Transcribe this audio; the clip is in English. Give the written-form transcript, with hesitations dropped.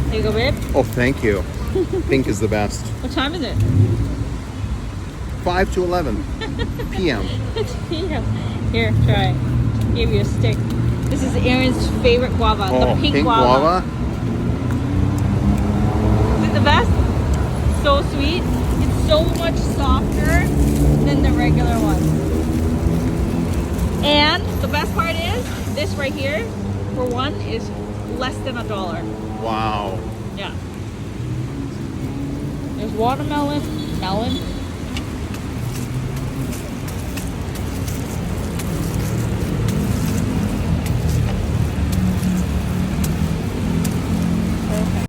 There you go, babe. Oh, thank you. Pink is the best. What time is it? 5 to 11 p.m. It's PM. Here, try. Give you a stick. This is Aaron's favorite guava, Oh, the pink guava. Is it the best? So sweet. It's so much softer than the regular one. And the best part is, this right here, for one, is less than $1. Wow. Yeah. There's watermelon, melon,